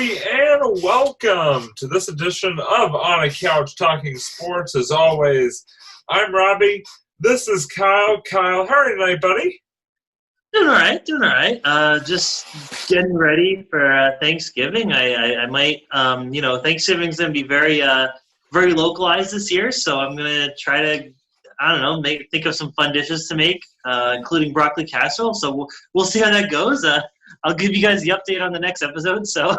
everybody, and welcome to this edition of On a Couch Talking Sports. As always, I'm Robbie. This is Kyle. Kyle, how are you tonight, buddy? Doing all right. Just getting ready for Thanksgiving. I might, Thanksgiving's going to be very localized this year, so I'm going to try to, think of some fun dishes to make, including broccoli casserole. So we'll see how that goes. I'll give you guys the update on the next episode. So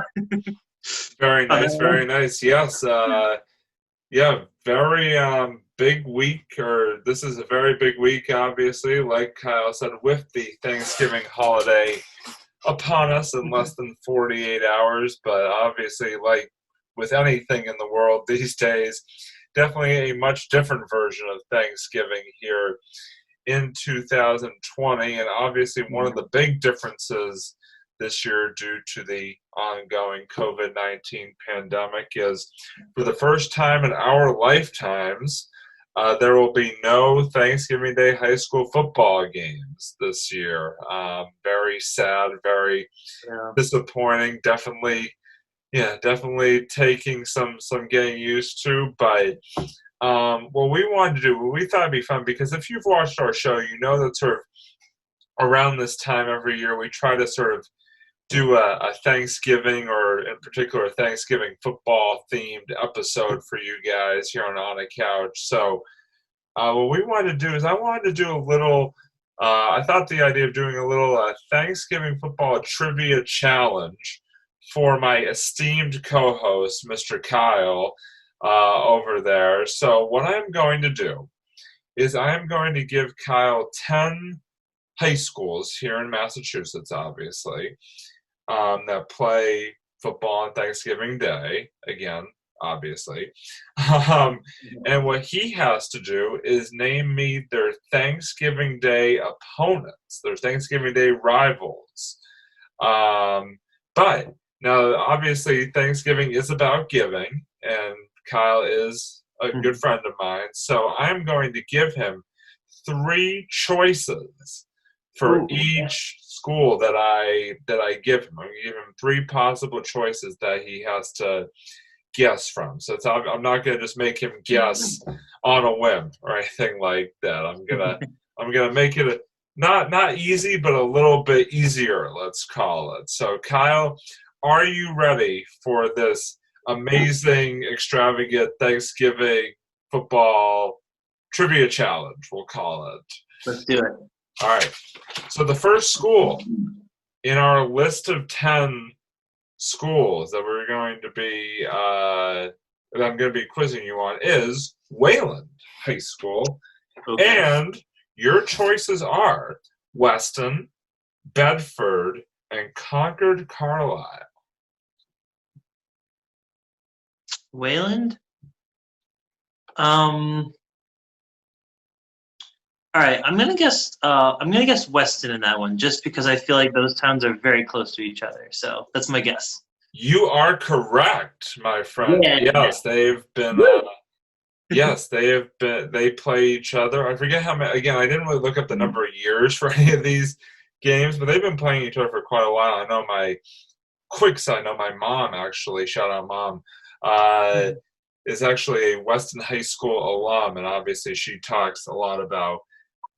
very nice. Yes, very big week. Or this is a very big week, obviously. Like Kyle said, with the Thanksgiving holiday upon us in less than 48 hours. But obviously, like with anything in the world these days, definitely a much different version of Thanksgiving here in 2020. And obviously, one of the big differences this year due to the ongoing COVID-19 pandemic is, for the first time in our lifetimes, there will be no Thanksgiving Day high school football games this year. Very sad, very disappointing. Definitely taking some getting used to. But what we wanted to do, what we thought it'd be fun, because if you've watched our show, you know that sort of around this time every year we try to sort of do a Thanksgiving, or in particular a Thanksgiving football themed episode for you guys here on a Couch. So what we wanted to do is I wanted to do a little, I thought the idea of doing a little Thanksgiving football trivia challenge for my esteemed co-host, Mr. Kyle, over there. So what I'm going to do is I'm going to give Kyle 10 high schools here in Massachusetts, obviously, that play football on Thanksgiving Day, again, obviously. And what he has to do is name me their Thanksgiving Day opponents, their Thanksgiving Day rivals. But now, obviously, Thanksgiving is about giving, and Kyle is a good friend of mine, so I'm going to give him 3 choices for each school that I give him. I'm going to give him 3 possible choices that he has to guess from. So I'm not going to just make him guess on a whim or anything like that. I'm gonna make it not easy, but a little bit easier, let's call it. So Kyle, are you ready for this amazing, extravagant Thanksgiving football trivia challenge, we'll call it? Let's do it. All right. So the first school in our list of 10 schools that we're going to be that I'm going to be quizzing you on is Wayland High School. Okay. And your choices are Weston, Bedford, and Concord Carlisle. Wayland? All right, I'm gonna guess Weston in that one, just because I feel like those towns are very close to each other. So that's my guess. You are correct, my friend. Yeah. Yes, they've been. They play each other. I forget how many. Again, I didn't really look up the number of years for any of these games, but they've been playing each other for quite a while. I know my mom, actually, shout out mom, is actually a Weston High School alum, and obviously she talks a lot about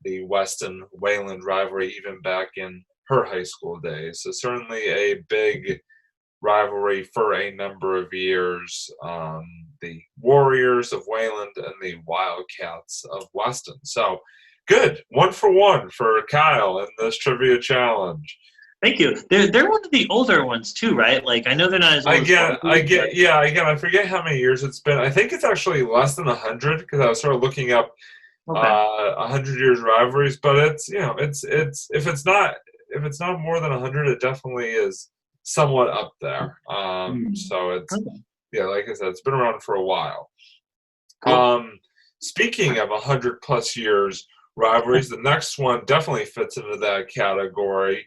the Weston-Wayland rivalry even back in her high school days. So certainly a big rivalry for a number of years. The Warriors of Wayland and the Wildcats of Weston. So good, 1 for 1 for Kyle in this trivia challenge. Thank you. They're one of the older ones too, right? Like, I know they're not as old. I forget how many years it's been. I think it's actually less than 100, because I was sort of looking up 100 years rivalries. But it's if it's not more than 100, it definitely is somewhat up there. So it's like I said, it's been around for a while. Cool. Speaking of 100+ years rivalries, the next one definitely fits into that category.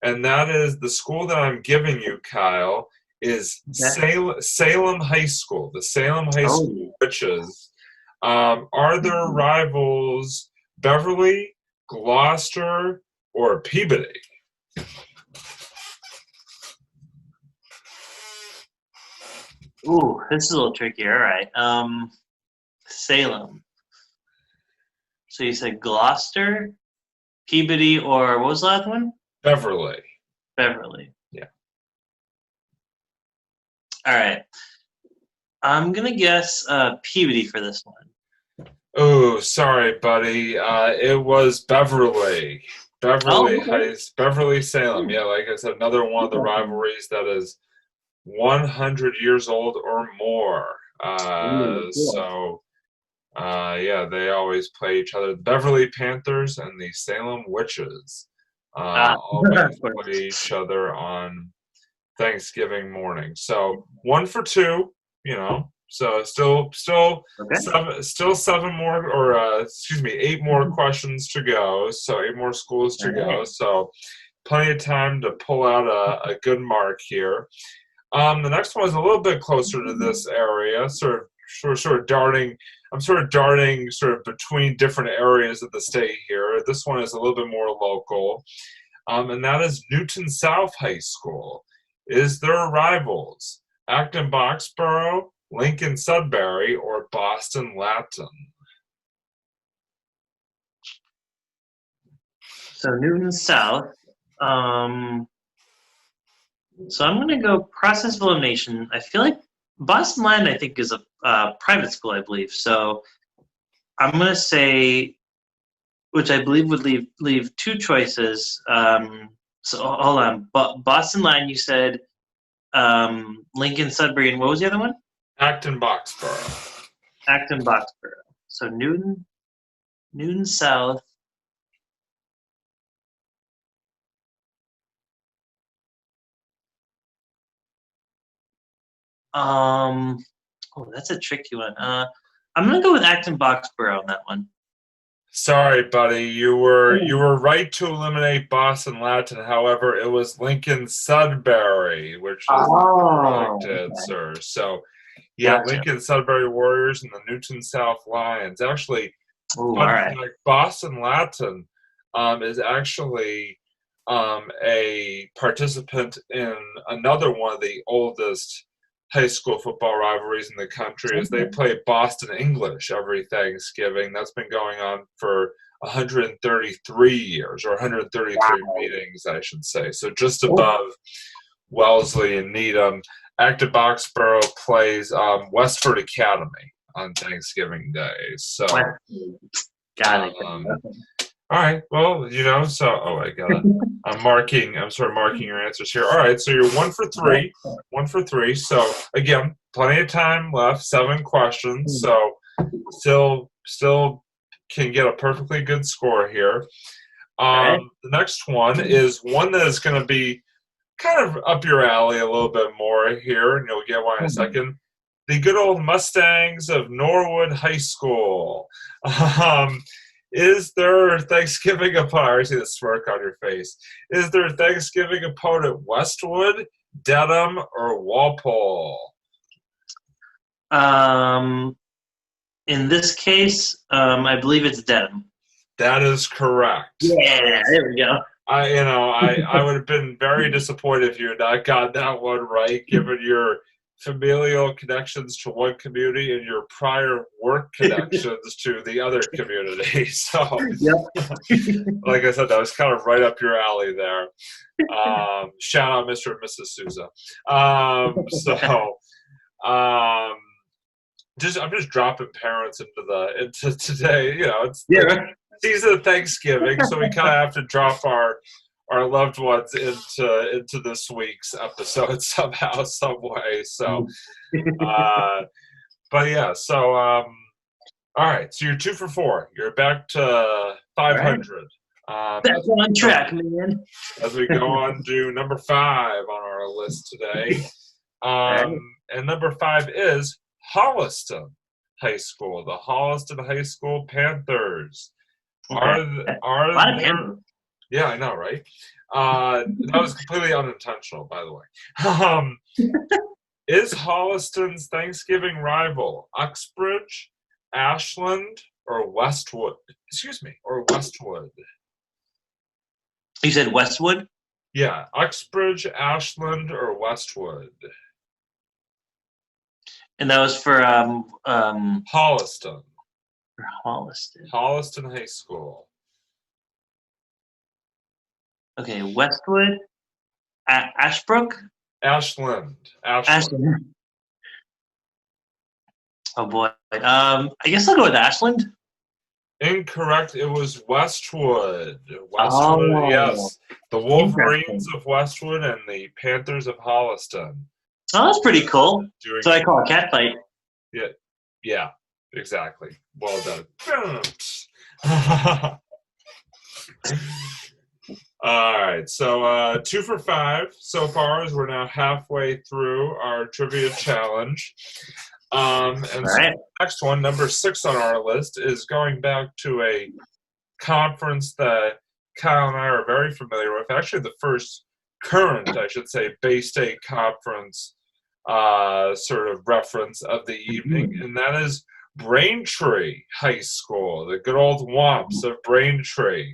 And that is the school that I'm giving you, Kyle, is Salem High School. The Salem High School Witches. Are their rivals Beverly, Gloucester, or Peabody? Ooh, this is a little tricky. All right. Salem. So you said Gloucester, Peabody, or what was the last one? Beverly. Beverly. Yeah. All right. I'm gonna guess Peabody for this one. Oh, sorry, buddy. It was Beverly. Oh, okay. Beverly Salem. Hmm. Yeah, like I said, another one of the Interesting. rivalries that is 100 years old or more. Ooh, cool. Yeah, they always play each other. The Beverly Panthers and the Salem Witches always Of course. play each other on Thanksgiving morning. So 1 for 2, you know. So Okay. still 7 more, or excuse me, 8 more questions to go. So 8 more schools All to go. right. So plenty of time to pull out a good mark here. The next one is a little bit closer to this area, sort of darting. I'm sort of darting sort of between different areas of the state here. This one is a little bit more local, and that is Newton South High School. Is there rivals? Acton Boxborough, Lincoln Sudbury, or Boston Latin? So Newton South. Um, so I'm gonna go process of elimination. I feel like Boston Land, I think, is a private school, I believe. So I'm gonna say, which I believe would leave two choices. So hold on, Boston Line. You said Lincoln Sudbury, and what was the other one? Acton Boxborough. Acton Boxborough. So Newton South. Um, oh, that's a tricky one. I'm gonna go with Acton Boxborough on that one. Sorry, buddy. You were right to eliminate Boston Latin. However, it was Lincoln Sudbury, which is the correct Oh, okay. answer. So, yeah, Gotcha. Lincoln Sudbury Warriors and the Newton South Lions. Actually, Oh, all fun right. fact: Boston Latin is actually a participant in another one of the oldest high school football rivalries in the country, as they Okay. play Boston English every Thanksgiving. That's been going on for 133 years, or 133 Wow. meetings, I should say. So just Oh, above Wellesley and Needham. Acton Boxborough plays Westford Academy on Thanksgiving Day. So, got it. um, all right. Well, I gotta. I'm sort of marking your answers here. All right. So you're 1 for 3. 1 for 3. So again, plenty of time left. 7 questions. So still can get a perfectly good score here. All right. The next one is one that is going to be kind of up your alley a little bit more here, and you'll get why in a second. The good old Mustangs of Norwood High School. Um, is their Thanksgiving opponent? I see the smirk on your face. Is their Thanksgiving opponent Westwood, Dedham, or Walpole? Um, in this case, I believe it's Dedham. That is correct. Yeah, there we go. I would have been very disappointed if you had not gotten that one right, given your familial connections to one community and your prior work connections to the other community. So, Yep. like I said, that was kind of right up your alley there. Shout out Mr. and Mrs. Souza. Um, I'm just dropping parents into today. It's Yeah. the Right. season of Thanksgiving, so we kind of have to drop our loved ones into this week's episode somehow, some way. So, uh, but yeah. So, all right. So you're 2 for 4. You're back to All right. 500. Back As on we go, track, man. as we go on to number 5 on our list today. All right. And number 5 is Holliston High School. The Holliston High School Panthers. Okay. A Are lot of there? Panthers. Yeah, I know, right? That was completely unintentional, by the way. Um, is Holliston's Thanksgiving rival Uxbridge, Ashland, or Westwood? Excuse me, or Westwood? You said Westwood? Yeah, Uxbridge, Ashland, or Westwood? And that was for Holliston. Holliston. Holliston High School. Okay, Westwood, Ashbrook, Ashland. Ashland. Oh boy. I guess I'll go with Ashland. Incorrect. It was Westwood. Westwood, Oh, yes. The interesting. Wolverines of Westwood and the Panthers of Holliston. Oh, that's pretty cool. Doing So I call it cat fight. yeah, yeah, exactly. Well done. All right, so 2 for 5 so far as we're now halfway through our trivia challenge. And All so right. the next one, number 6 on our list, is going back to a conference that Kyle and I are very familiar with. Actually, the first current, I should say, Bay State Conference sort of reference of the evening, and that is Braintree High School, the good old Womps of Braintree.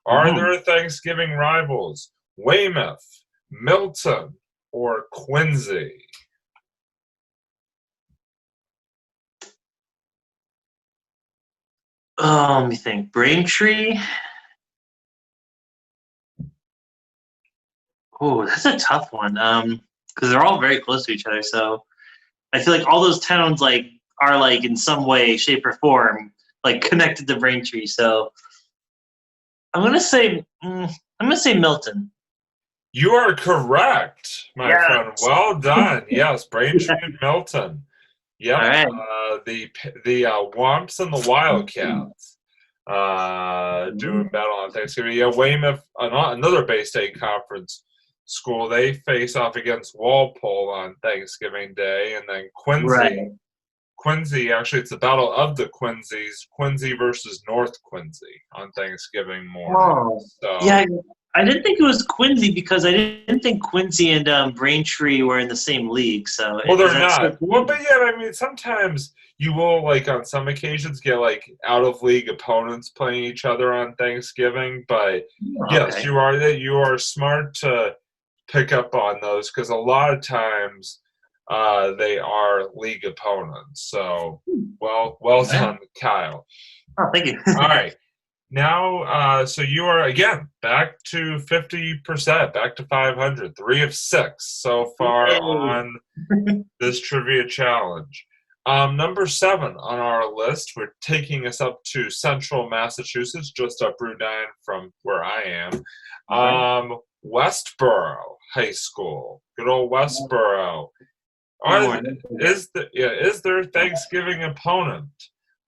Are there Thanksgiving rivals? Weymouth, Milton, or Quincy? Let me think. Braintree. Oh, that's a tough one. Because they're all very close to each other. So I feel like all those towns are in some way, shape, or form connected to Braintree. So I'm gonna say Milton. You are correct, my Yeah. friend. Well done. Yes, Braintree and Milton. Yep. All right. The Womps and the Wildcats doing battle on Thanksgiving. Yeah, Weymouth, another Bay State Conference school, they face off against Walpole on Thanksgiving Day, and then Quincy. Right. Quincy, actually, it's the Battle of the Quincy's. Quincy versus North Quincy on Thanksgiving morning. Oh. So, Yeah, I didn't think it was Quincy because I didn't think Quincy and Braintree were in the same league. So well, they're is that not. so Well, cool? but yeah, I mean, sometimes you will, on some occasions, get out of league opponents playing each other on Thanksgiving. But Oh, yes, okay. you are smart to pick up on those because a lot of times they are league opponents. So, well All right. done, Kyle. Oh, thank you. All right. Now, so you are again back to 50%, back to 500, 3 of 6 so far Yay. on this trivia challenge. Number 7 on our list, we're taking us up to central Massachusetts, just up Route 9 from where I am. Westboro High School, good old Westboro. Is their Thanksgiving opponent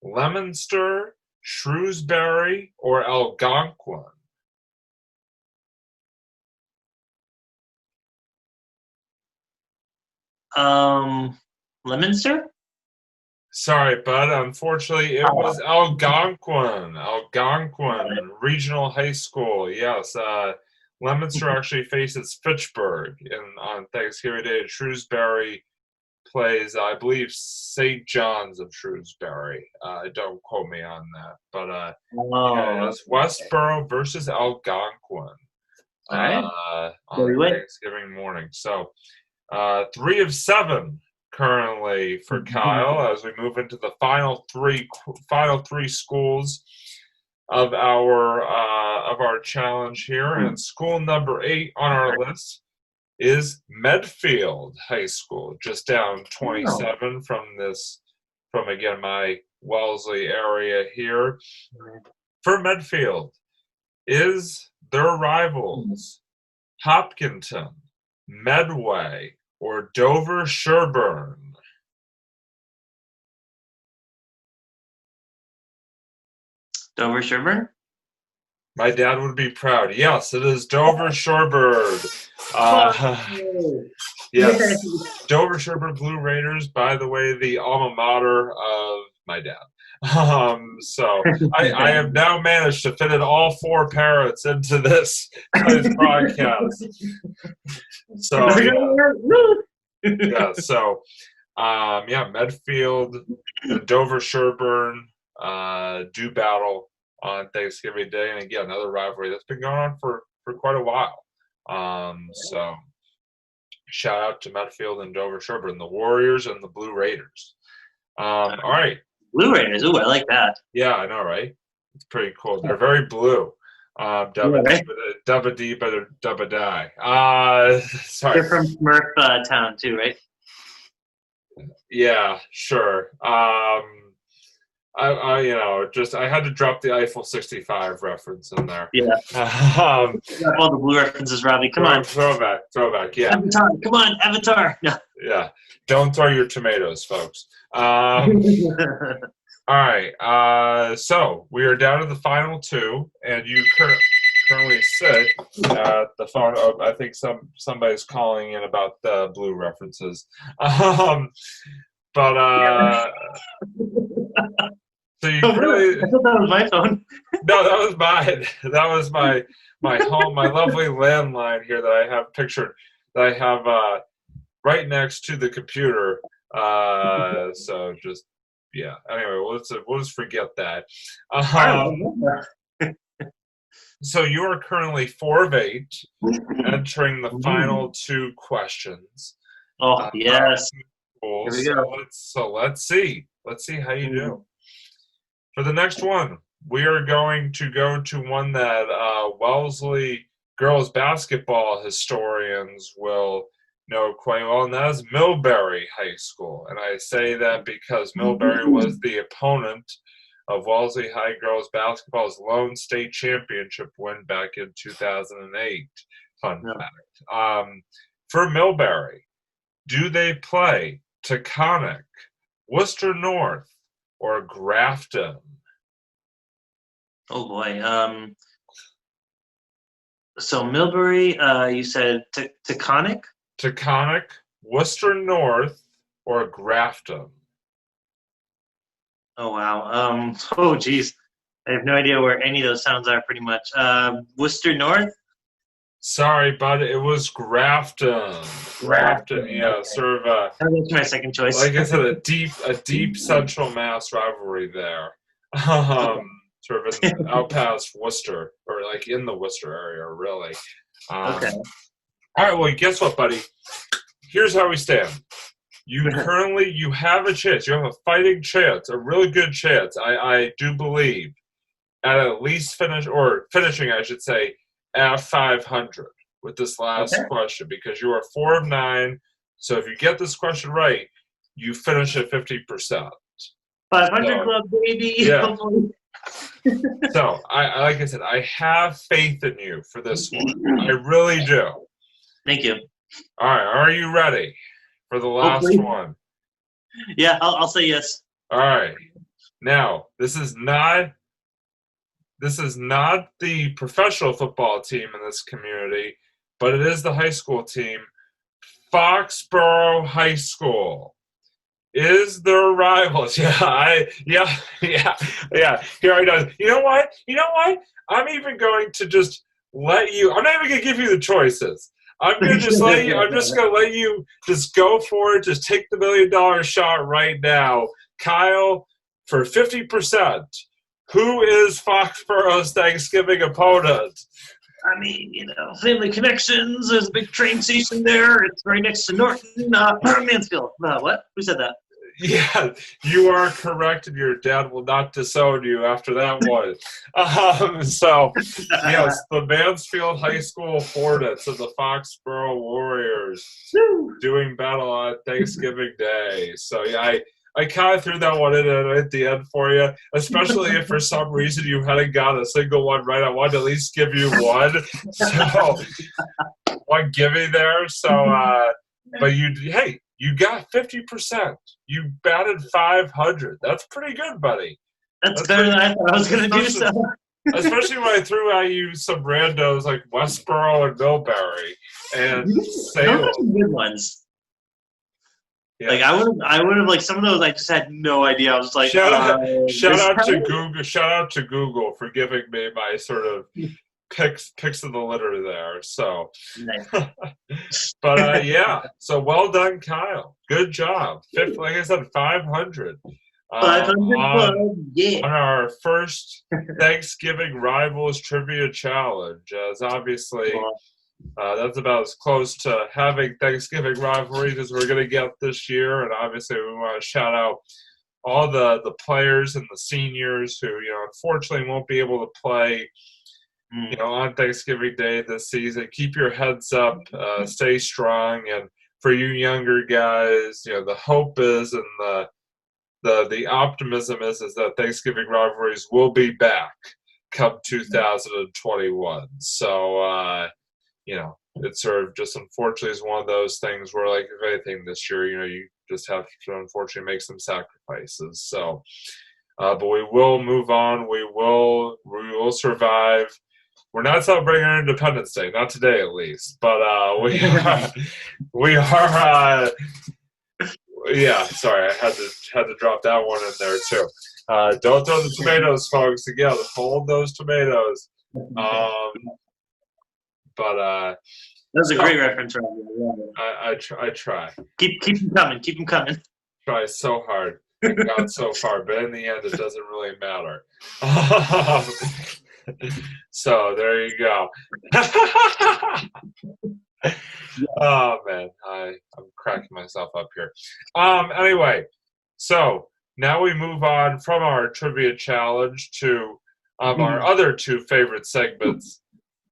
Leominster, Shrewsbury, or Algonquin? Leominster? Sorry, bud. Unfortunately, it was Algonquin. Algonquin Regional High School. Yes. Leominster actually faces Fitchburg on Thanksgiving Day. Shrewsbury plays, I believe, St. John's of Shrewsbury. Don't quote me on that. But yeah, Oh, it's Westboro versus Algonquin all right. on Very win. Thanksgiving morning. So 3 of 7 currently for Kyle as we move into the final three schools of our challenge here. And school number 8 on our list is Medfield High School, just down 27 from again my Wellesley area here. For Medfield, is their rivals Hopkinton, Medway, or Dover Sherburne? Dover Sherburne? My dad would be proud. Yes, it is Dover Sherburne. Yes, Dover Sherburne Blue Raiders, by the way, the alma mater of my dad. So I have now managed to fit in all 4 parrots into this broadcast. So Medfield and Dover Sherburne do battle on Thanksgiving Day, and again, another rivalry that's been going on for quite a while. So Shout out to Metfield and Dover Sherburne, the Warriors and the Blue Raiders. All right. Blue Raiders. Ooh, I like that. Yeah, I know, right? It's pretty cool. They're very blue. Yeah, right? Dubba dee, but dubba die. Sorry. They're from Smurf Town too, right? Yeah, sure. I had to drop the Eiffel 65 reference in there. Yeah. All the blue references, Robbie. Come on. Throwback. Yeah. Avatar. Come on, Avatar. Yeah. Yeah. Don't throw your tomatoes, folks. All right. So we are down to the final two, and you currently sit at the phone. Oh, I think somebody's calling in about the blue references. So you really? I thought that was my phone. No, that was mine. That was my home, my lovely landline here that I have pictured. That I have right next to the computer. So just yeah. Anyway, we'll just forget that. So you are currently 4 of 8, entering the final 2 questions. Oh yes. Cool. Here we go. Let's see. Let's see how you do. For the next one, we are going to go to one that Wellesley girls basketball historians will know quite well, and that is Millbury High School. And I say that because Millbury was the opponent of Wellesley High girls basketball's lone state championship win back in 2008. Fun fact. For Millbury, do they play Taconic, Worcester North, or Grafton? Oh boy. So Millbury, you said Taconic? Taconic, Worcester North, or Grafton? Oh wow. Oh geez. I have no idea where any of those towns are pretty much. Worcester North? Sorry, bud, it was Grafton. Grafton, yeah, okay. Sort of that's my second choice. Like I said, a deep Central Mass rivalry there. Sort of out past Worcester, or like in the Worcester area, really. Okay. All right, well, guess what, buddy? Here's how we stand. You have a chance. You have a fighting chance, a really good chance, I do believe, at least finishing, I should say, at 500 with this last question, because you are 4 of 9. So if you get this question right, you finish at 50%. 500 club, baby. Yeah. So like I said, I have faith in you for this one. I really do. Thank you. All right, are you ready for the last one? Yeah, I'll say yes. All right. Now, this is not the professional football team in this community, but it is the high school team. Foxborough High School is their rivals. Yeah. Here I go. You know what? I'm even going to just let you. I'm not even going to give you the choices. I'm going to just let you. I'm just going to let you just go for it. Just take the $1 million shot right now, Kyle, for 50%. Who is Foxborough's Thanksgiving opponent? I mean, family connections. There's a big train station there. It's right next to Norton, Mansfield. What? Who said that? Yeah, you are correct, and your dad will not disown you after that one. So, yes, the Mansfield High School Hornets and the Foxborough Warriors doing battle on Thanksgiving Day. So, yeah, I kind of threw that one in at the end for you, especially if for some reason you hadn't got a single one right. I wanted to at least give you one. So, one gimme there. So, but you got 50%. You batted 500. That's pretty good, buddy. That's better than I thought I was going to do. So. Especially when I threw at you some randos like Westboro and Millbury and Salem. Those are good ones. Yeah. Like I would have like some of those. I just had no idea. I was like, shout out to Google. Shout out to Google for giving me my sort of picks of the litter there. So, nice. But yeah. So well done, Kyle. Good job. Like I said, 500. 500 on our first Thanksgiving Rivals Trivia Challenge. As obviously That's about as close to having Thanksgiving rivalries as we're going to get this year. And obviously, we want to shout out all the players and the seniors who, unfortunately won't be able to play, on Thanksgiving Day this season. Keep your heads up, stay strong. And for you younger guys, the hope is and the optimism is that Thanksgiving rivalries will be back come 2021. So, it sort of just unfortunately is one of those things where, like, if anything this year, you just have to unfortunately make some sacrifices. So, but we will move on. We will survive. We're not celebrating our Independence Day, not today at least, but we are. Yeah, sorry, I had to drop that one in there too. Don't throw the tomatoes, folks. Again, hold those tomatoes. But that was a great reference, Robbie. I try. Keep them coming. Keep them coming. Try so hard. I got so far, but in the end, it doesn't really matter. So there you go. Oh man, I'm cracking myself up here. Anyway, so now we move on from our trivia challenge to our other two favorite segments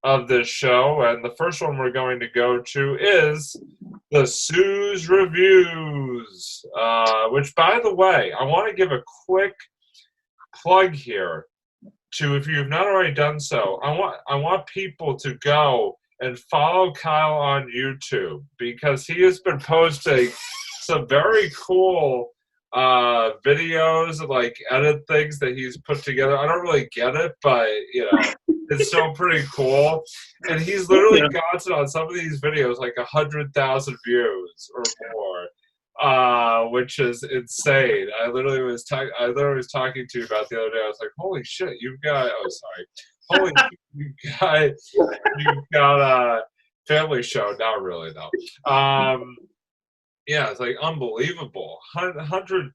of this show, and the first one we're going to go to is the Sue's Reviews, which, by the way, I want to give a quick plug here to, if you've not already done so, I want people to go and follow Kyle on YouTube, because he has been posting some very cool videos and like edit things that he's put together. I don't really get it, but it's still pretty cool. And he's literally gotten on some of these videos like 100,000 views or more, which is insane. I literally was talking to you about the other day. I was like, holy shit, you've got you've got a family show. Not really though. Yeah, it's like unbelievable. 100K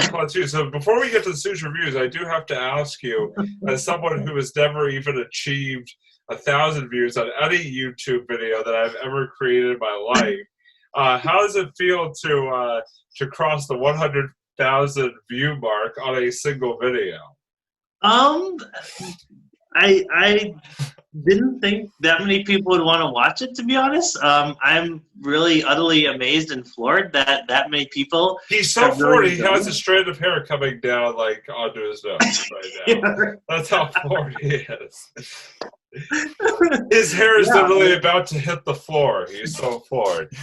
plus views. So before we get to the Sue's Reviews, I do have to ask you, as someone who has never even achieved 1,000 views on any YouTube video that I've ever created in my life, how does it feel to cross the 100,000 view mark on a single video? I didn't think that many people would want to watch it, to be honest. I'm really utterly amazed and floored that many people. He's so floored. He has a strand of hair coming down like onto his nose right now. Yeah. That's how floored he is. His hair is literally about to hit the floor. He's so floored.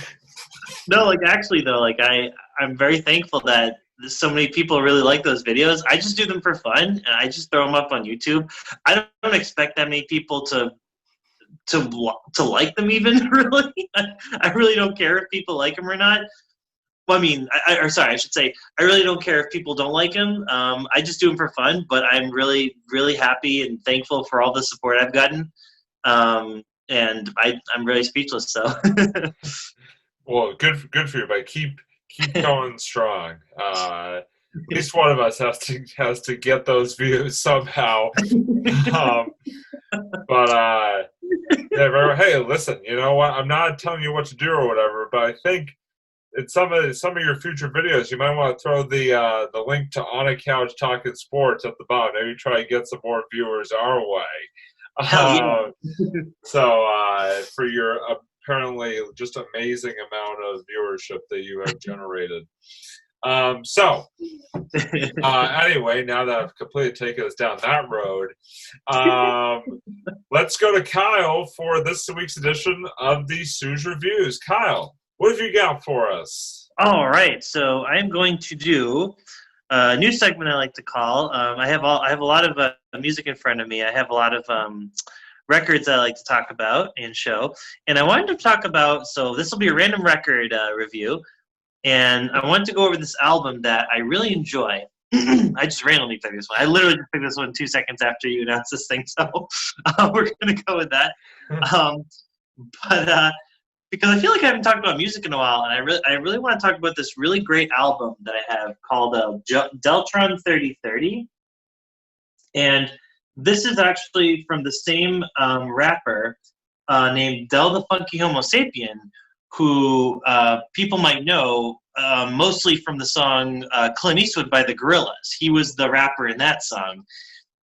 No, like actually though, like I'm very thankful that so many people really like those videos. I just do them for fun, and I just throw them up on YouTube. I don't expect that many people to like them even, really. I really don't care if people like them or not. Well, I mean, I should say, I really don't care if people don't like them. I just do them for fun, but I'm really, really happy and thankful for all the support I've gotten. And I'm really speechless, so. Well, good for you, but keep going strong. At least one of us has to get those views somehow. But hey, listen, you know what? I'm not telling you what to do or whatever, but I think in some of your future videos, you might want to throw the link to On a Couch Talking Sports at the bottom. Maybe try to get some more viewers our way. So for your apparently just amazing amount of viewership that you have generated. Anyway, now that I've completely taken us down that road, let's go to Kyle for this week's edition of the Sue's Reviews. Kyle, what have you got for us? All right, so I'm going to do a new segment I like to call. I have a lot of music in front of me. I have a lot of records I like to talk about and show. And I wanted to talk about, so this will be a random record review. And I wanted to go over this album that I really enjoy. I just randomly picked this one. I literally just picked this one 2 seconds after you announced this thing. So we're going to go with that. But because I feel like I haven't talked about music in a while, and I really want to talk about this really great album that I have called Deltron 3030. And this is actually from the same rapper named Del the Funky Homo Sapien, who people might know mostly from the song Clint Eastwood by the Gorillaz. He was the rapper in that song.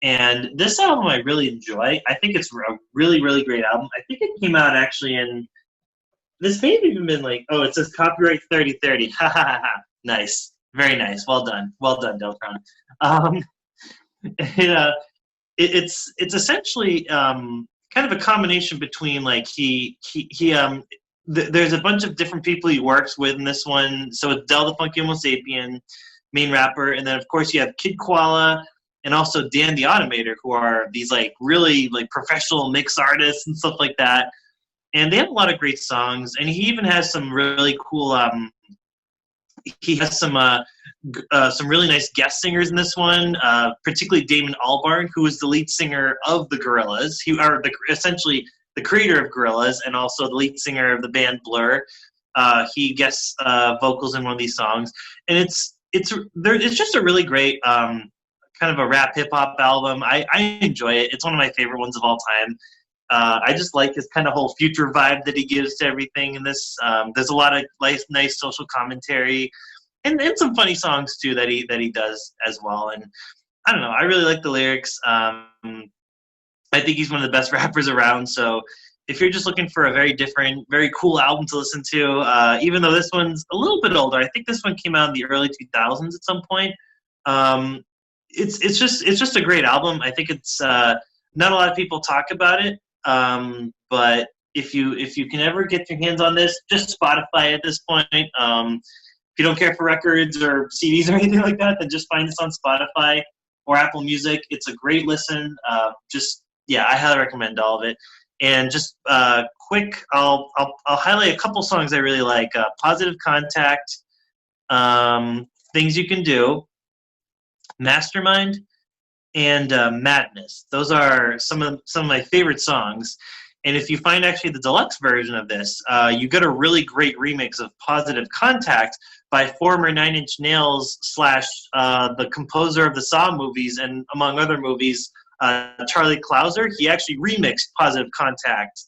And this album I really enjoy. I think it's a really, really great album. I think it came out actually in, this may have even been like, oh, it says copyright 3030. Ha ha ha ha. Nice. Very nice. Well done. Well done, Deltron. Um, it's essentially kind of a combination between like there's a bunch of different people he works with in this one. So it's Del the Funky Homo Sapien, main rapper, and then of course you have Kid Koala and also Dan the Automator, who are these like really like professional mix artists and stuff like that. And they have a lot of great songs, and he even has some really cool. He has some really nice guest singers in this one, particularly Damon Albarn, who is the lead singer of the Gorillaz. Essentially the creator of Gorillaz and also the lead singer of the band Blur. He guest vocals in one of these songs, and it's just a really great kind of a rap hip hop album. I enjoy it. It's one of my favorite ones of all time. I just like his kind of whole future vibe that he gives to everything in this. There's a lot of nice social commentary and some funny songs too that he does as well. And I don't know, I really like the lyrics. I think he's one of the best rappers around. So if you're just looking for a very different, very cool album to listen to, even though this one's a little bit older, I think this one came out in the early 2000s at some point. It's just a great album. I think it's not a lot of people talk about it. But if you can ever get your hands on this, just Spotify at this point. If you don't care for records or CDs or anything like that, then just find this on Spotify or Apple Music. It's a great listen. I highly recommend all of it. And just quick, I'll highlight a couple songs I really like. Positive Contact, Things You Can Do, Mastermind, and Madness. Those are some of my favorite songs. And if you find actually the deluxe version of this, you get a really great remix of Positive Contact by former Nine Inch Nails / the composer of the Saw movies and among other movies, Charlie Clouser. He actually remixed Positive Contact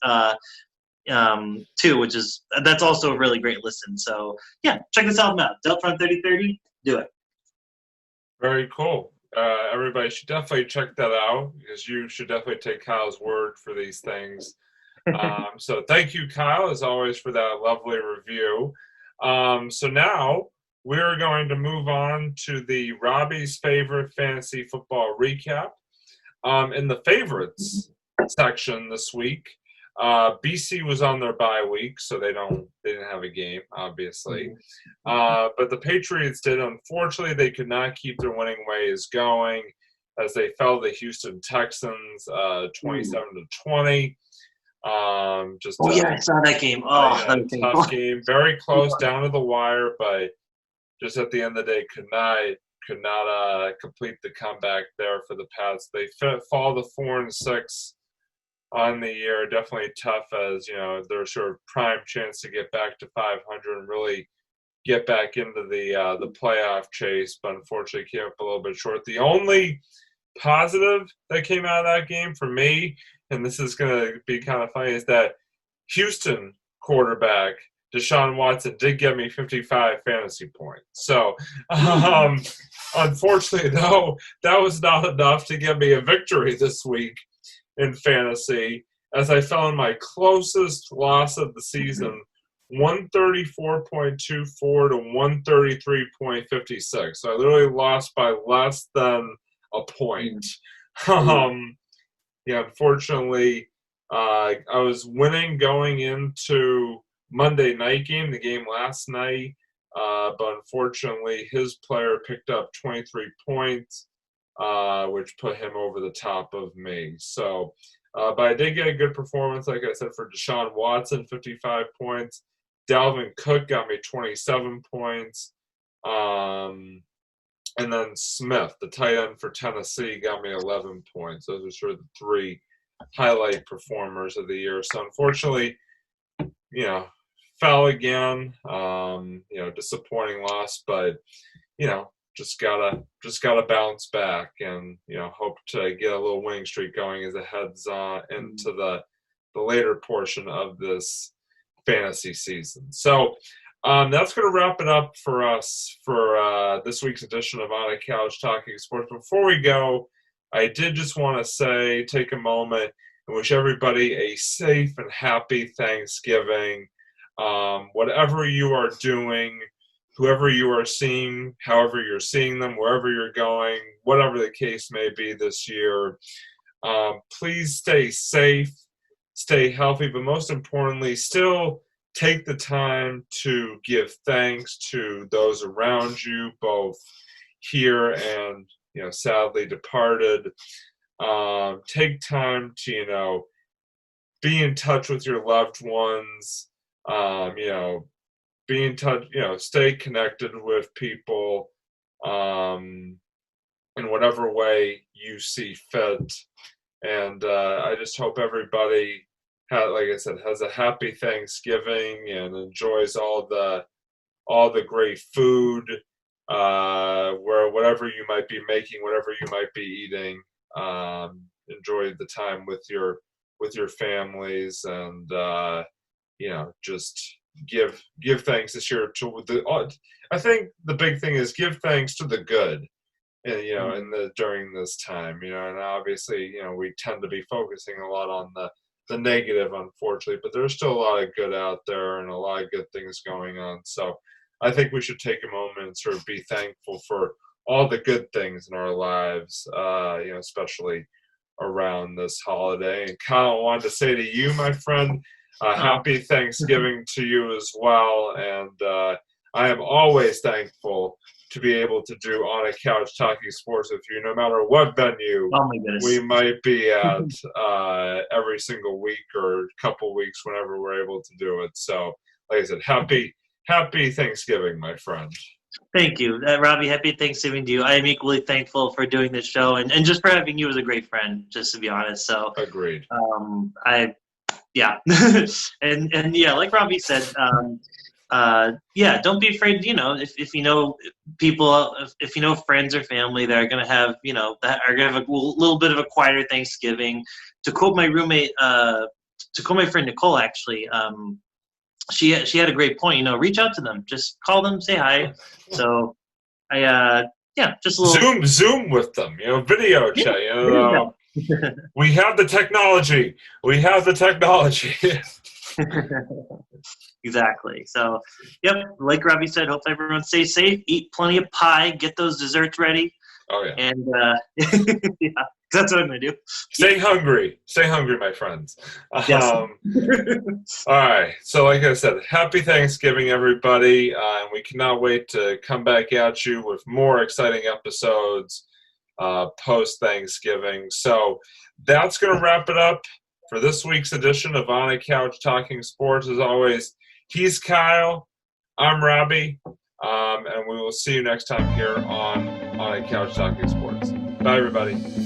too, that's also a really great listen. So yeah, check this album out. Deltron 3030, do it. Very cool. Everybody should definitely check that out, because you should definitely take Kyle's word for these things. So thank you, Kyle, as always, for that lovely review. So now we're going to move on to the Robbie's favorite fantasy football recap. In the favorites section this week, BC was on their bye week, so they didn't have a game, obviously. But the Patriots did. Unfortunately, they could not keep their winning ways going as they fell to the Houston Texans 27-20. I saw that game. That was a tough game, very close down to the wire, but just at the end of the day, could not complete the comeback there for the Pats. They fall to 4-6 on the year. Definitely tough, as their sort of prime chance to get back to 500 and really get back into the playoff chase, but unfortunately came up a little bit short. The only positive that came out of that game for me, and this is going to be kind of funny, is that Houston quarterback Deshaun Watson did get me 55 fantasy points. So, unfortunately, though, that was not enough to get me a victory this week in fantasy, as I found my closest loss of the season, 134.24 to 133.56. So I literally lost by less than a point. Unfortunately, I was winning going into Monday night game, the game last night, but unfortunately his player picked up 23 points, which put him over the top of me. So, but I did get a good performance, like I said, for Deshaun Watson, 55 points. Dalvin Cook got me 27 points. And then Smith, the tight end for Tennessee, got me 11 points. Those are sort of the three highlight performers of the year. So unfortunately, fell again. Disappointing loss, but just gotta bounce back and hope to get a little winning streak going as it heads into the the later portion of this fantasy season. So that's going to wrap it up for us for this week's edition of On a Couch Talking Sports. Before we go, I did just want to take a moment and wish everybody a safe and happy Thanksgiving. Whatever you are doing, whoever you are seeing, however you're seeing them, wherever you're going, whatever the case may be this year, please stay safe, stay healthy, but most importantly, still take the time to give thanks to those around you, both here and, sadly departed. Take time to, be in touch with your loved ones, be in touch, stay connected with people in whatever way you see fit. And I just hope everybody, like I said, has a happy Thanksgiving and enjoys all the great food, whatever you might be making, whatever you might be eating. Enjoy the time with your families, and just give thanks this year to I think the big thing is give thanks to the good, and during this time, and obviously, we tend to be focusing a lot on the negative, unfortunately, but there's still a lot of good out there and a lot of good things going on. So I think we should take a moment and sort of be thankful for all the good things in our lives, especially around this holiday. And Kyle, I wanted to say to you, my friend, happy Thanksgiving to you as well. And I am always thankful to be able to do On a Couch Talking Sports with you, no matter what venue we might be at every single week or couple weeks, whenever we're able to do it. So, like I said, happy Thanksgiving, my friend. Thank you, Robbie. Happy Thanksgiving to you. I am equally thankful for doing this show and just for having you as a great friend, just to be honest. So agreed. Yeah. and yeah, like Robbie said, don't be afraid, if you know people, if you know friends or family that are going to have, that are going to have a little bit of a quieter Thanksgiving. To quote my roommate, to quote my friend Nicole, actually, she had a great point, reach out to them, just call them, say hi. So just a little Zoom with them, video chat, we have the technology. Exactly. So, yep, like Robbie said, hope everyone stays safe, eat plenty of pie, get those desserts ready. Oh, yeah. And, yeah, that's what I'm going to do. Stay hungry, my friends. Yes. All right. So, like I said, happy Thanksgiving, everybody. And we cannot wait to come back at you with more exciting episodes post-Thanksgiving. So that's going to wrap it up for this week's edition of On a Couch Talking Sports. As always, he's Kyle, I'm Robbie, and we will see you next time here on a Couch Talking Sports. Bye, everybody.